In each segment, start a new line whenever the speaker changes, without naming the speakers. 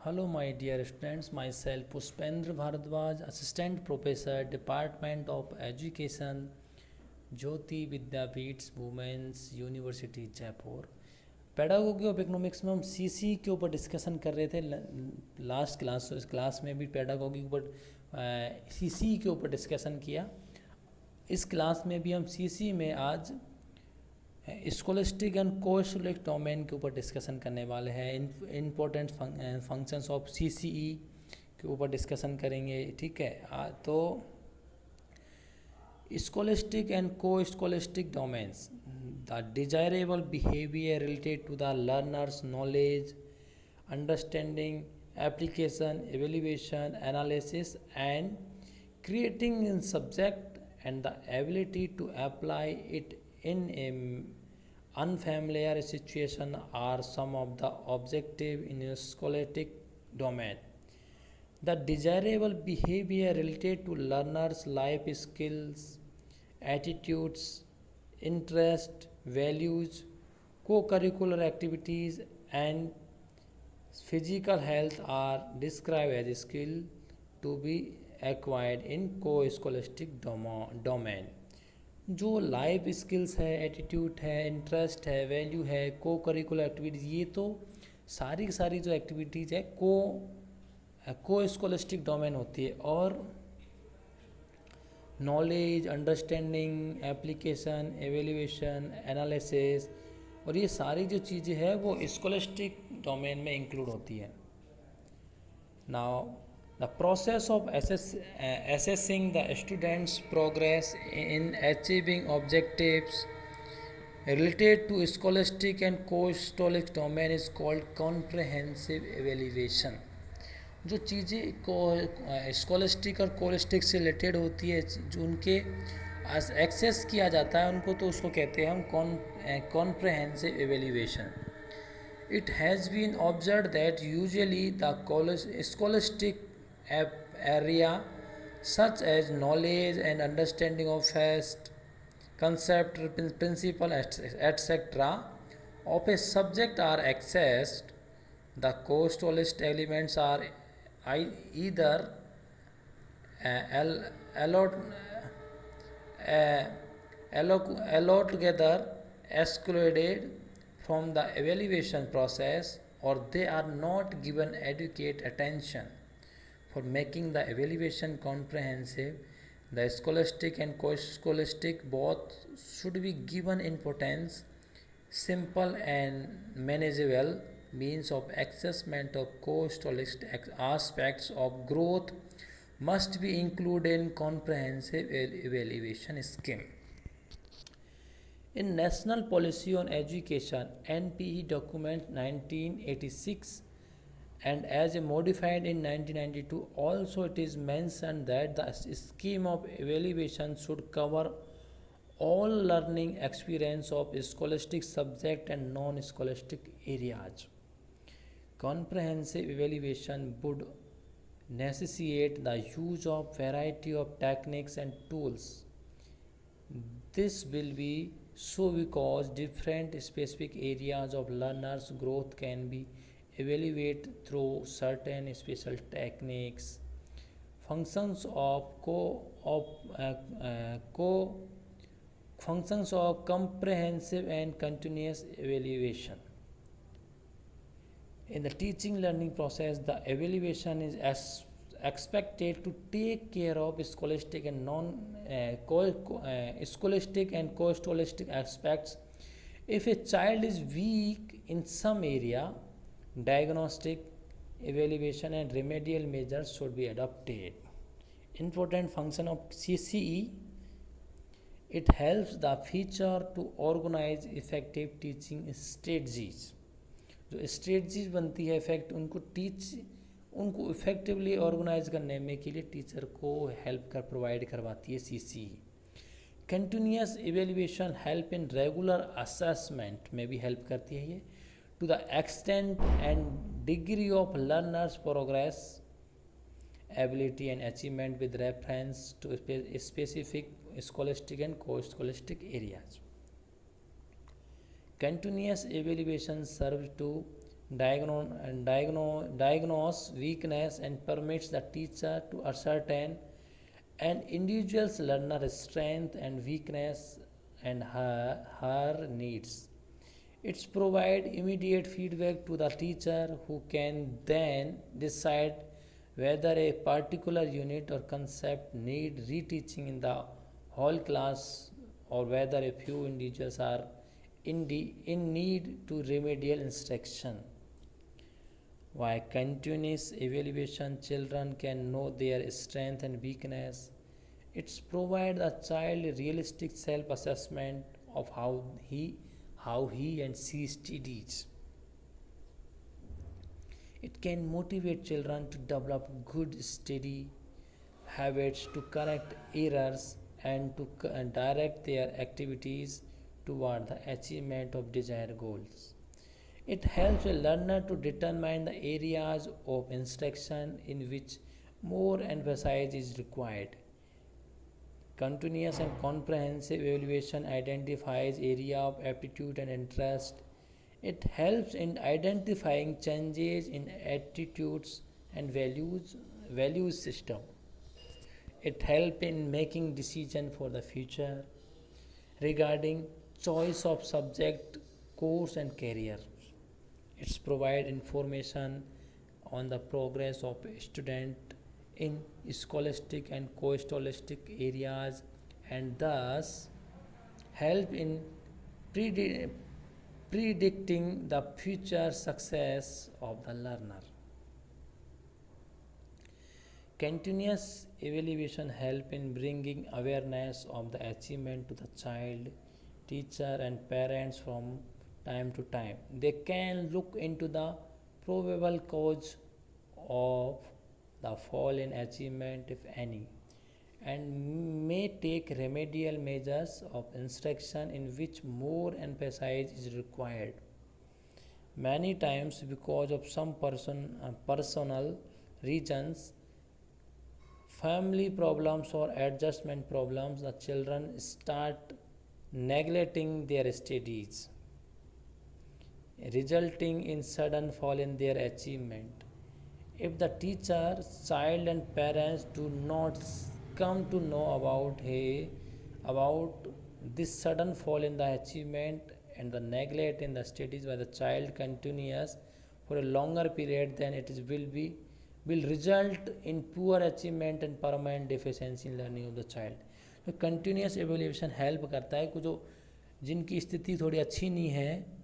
Hello, my dear students. Myself Puspendra Bharadwaj, Assistant Professor, Department of Education, Jyoti Vidyapeeth women's university Jaipur. Pedagogy of economics में हम CC के ऊपर discussion कर रहे थे लास्ट क्लास। तो इस क्लास में भी पेडागोगी के ऊपर सीसी के ऊपर डिस्कशन किया। इस क्लास में भी हम सीसी में आज स्कोलिस्टिक एंड कोस्टोलिक डोमेन के ऊपर डिस्कशन करने वाले हैं। इम्पोर्टेंट फंक्शंस ऑफ सीसीई के ऊपर डिस्कशन करेंगे। ठीक है, तो scholastic and co-scholastic domains, the desirable behavior related to the learner's knowledge, understanding, application, evaluation, analysis, and creating in subject and the ability to apply it in a unfamiliar situation are some of the objective in a scholastic domain. The desirable behavior related to learners' life skills, attitudes, interest, values, co-curricular activities, and physical health are described as skill to be acquired in co-scholastic domain. जो life skills है, attitude है, interest है, value है, को curricular activities, ये तो सारी की सारी जो एक्टिविटीज़ है को स्कोलिस्टिक डोमेन होती है। और knowledge, understanding, application, evaluation, analysis, और ये सारी जो चीज़ें हैं वो स्कोलिस्टिक डोमेन में इंक्लूड होती है। Now the process of assessing the students' progress in achieving objectives related to scholastic and co-scholastic domain is called comprehensive evaluation। जो चीज़ें को स्कॉलस्टिक और कोलिस्टिक से रिलेटेड होती है, जो उनके एक्सेस किया जाता है उनको, तो उसको कहते हैं हम comprehensive evaluation. It has been observe that usually the scholastic area such as knowledge and understanding of fact, concept, principle, etc. of a subject are accessed. The co-scholastic elements are either altogether excluded from the evaluation process, or they are not given adequate attention. For making the evaluation comprehensive, the scholastic and co-scholastic both should be given importance. Simple and manageable means of assessment of co-scholastic aspects of growth must be included in comprehensive evaluation scheme. In National Policy on Education (NPE) document 1986 and as modified in 1992, also it is mentioned that the scheme of evaluation should cover all learning experience of scholastic subject and non-scholastic areas. Comprehensive evaluation would necessitate the use of variety of techniques and tools. This will be so because different specific areas of learners' growth can be evaluated through certain special techniques. Functions of functions of comprehensive and continuous evaluation. In the teaching learning process, the evaluation is expected to take care of scholastic and scholastic and co-scholastic aspects. If a child is weak in some area, diagnostic, evaluation and remedial measures should be adopted. Important function of CCE: it helps the teacher to organize effective teaching strategies. जो strategies बनती है उनको effectively organise करने में के लिए teacher को help provide करवाती है C C. Continuous evaluation help in regular assessment में भी हेल्प करती है ये, to the extent and degree of learners progress, ability and achievement with reference to specific scholastic and co-scholastic areas. Continuous evaluation serves to diagnose weakness and permits the teacher to ascertain an individual's learner strength and weakness and her needs. It's provide immediate feedback to the teacher who can then decide whether a particular unit or concept need reteaching in the whole class or whether a few individuals are in need to remedial instruction. By continuous evaluation, children can know their strength and weakness. It's provide the child a realistic self-assessment of how he and she studies. It can motivate children to develop good study habits, to correct errors, and to direct their activities toward the achievement of desired goals. It helps a learner to determine the areas of instruction in which more emphasis is required. Continuous and comprehensive evaluation identifies area of aptitude and interest. It helps in identifying changes in attitudes and values system. It helps in making decision for the future regarding choice of subject, course and career. It's provide information on the progress of a student in scholastic and co-scholastic areas and thus help in predi- predicting the future success of the learner. Continuous evaluation help in bringing awareness of the achievement to the child, teacher and parents from time to time. They can look into the probable cause of the fall in achievement if any and may take remedial measures of instruction in which more emphasis is required. Many times because of some personal reasons, family problems or adjustment problems, the children start neglecting their studies, resulting in sudden fall in their achievement. If the teacher, child and parents do not come to know about this sudden fall in the achievement and the neglect in the studies by the child continues for a longer period, then will result in poor achievement and permanent deficiency in learning of the child. तो continuous evolution help करता है कि जो जिनकी स्थिति थोड़ी अच्छी नहीं है,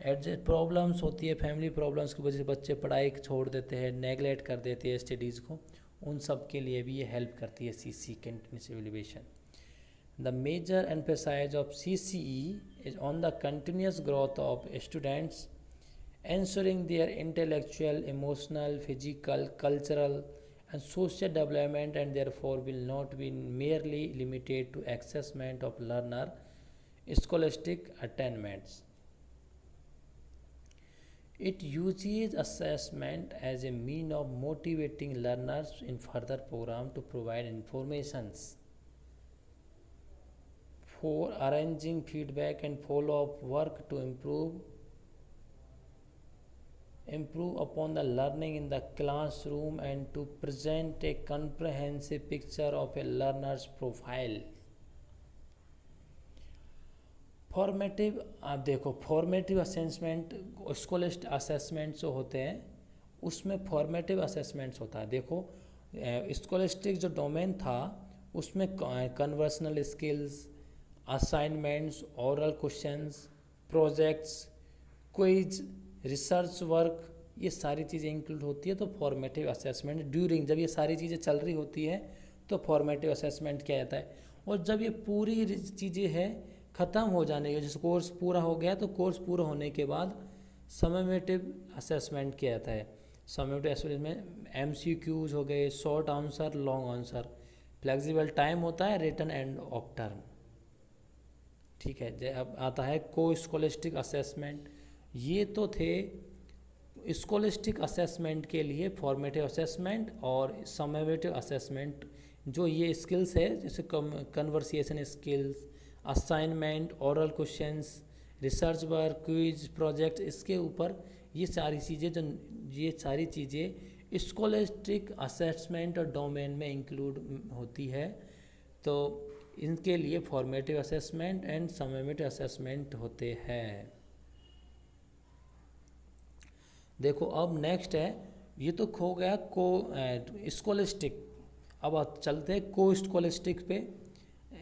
एडजस्ट प्रॉब्लम्स होती है, फैमिली प्रॉब्लम्स की वजह से बच्चे पढ़ाई छोड़ देते हैं, नेगलेक्ट कर देते हैं स्टडीज़ को, उन सब के लिए भी ये हेल्प करती है CCE continuous evolution. The major emphasis of CCE is on the continuous growth of students, ensuring their intellectual, emotional, physical, cultural, and social development, and therefore will not be merely limited to assessment of learner scholastic attainments. It uses assessment as a means of motivating learners in further program to provide informations for arranging feedback and follow-up work to improve upon the learning in the classroom and to present a comprehensive picture of a learner's profile. Formative, आप देखो formative assessment, स्कॉलिस्ट assessment जो होते हैं उसमें formative assessments होता है. देखो scholastic जो डोमेन था उसमें conversational skills, assignments, oral questions, projects, quiz, research work, ये सारी चीज़ें इंक्लूड होती है. तो फॉर्मेटिव असेसमेंट ड्यूरिंग, जब ये सारी चीज़ें चल रही होती है तो फॉर्मेटिव असेसमेंट क्या जाता है. और जब ये पूरी चीज़ें हैं ख़त्म हो जाने के, जैसे कोर्स पूरा हो गया तो कोर्स पूरा होने के बाद समेटिव असेसमेंट किया जाता है. समेटिव असेसमेंट में MCQs हो गए, short answer, long answer, flexible time होता है, रिटन एंड ऑफ टर्म. ठीक है. अब आता है को स्कॉलिस्टिक असेसमेंट. ये तो थे स्कॉलिस्टिक असेसमेंट के लिए फॉर्मेटिव असेसमेंट और समेटिव असेसमेंट. जो ये स्किल्स है जैसे conversation skills, assignment, oral questions, research work, quiz, project, इसके ऊपर ये सारी चीज़ें स्कॉलस्टिक असेसमेंट और डोमेन में इंक्लूड होती है। तो इनके लिए formative assessment and summative assessment होते हैं। देखो अब नेक्स्ट है, ये तो खो गया स्कॉलस्टिक। अब चलते हैं को स्कॉलस्टिक पे।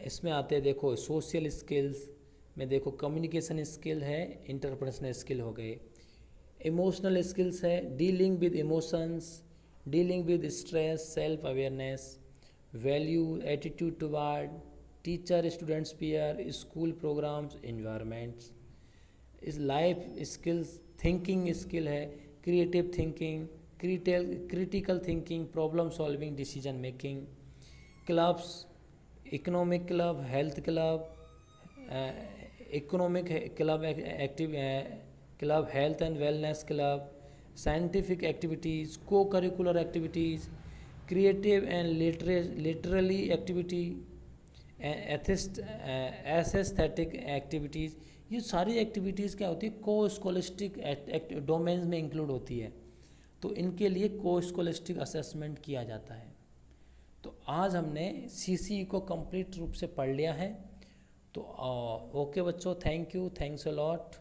इसमें आते हैं देखो सोशल स्किल्स में, देखो कम्युनिकेशन स्किल है, इंटरपर्सनल स्किल हो गए। इमोशनल स्किल्स है, dealing with emotions, dealing with stress, self awareness, value, attitude toward teacher, students, peer, school programmes, environments. इस लाइफ स्किल्स, थिंकिंग स्किल है, creative thinking, critical thinking, problem solving, decision making. Clubs, economic club, health club, economic club, active club, health and wellness club, scientific activities, co curricular activities, creative and literally activity, aesthetic activities. ये सारी activities क्या होती है, को scholastic domains में include होती है। तो इनके लिए को स्कॉलस्टिक असेसमेंट किया जाता है। तो आज हमने सीसी को कंप्लीट रूप से पढ़ लिया है। तो ओके बच्चों, thank you, thanks a lot.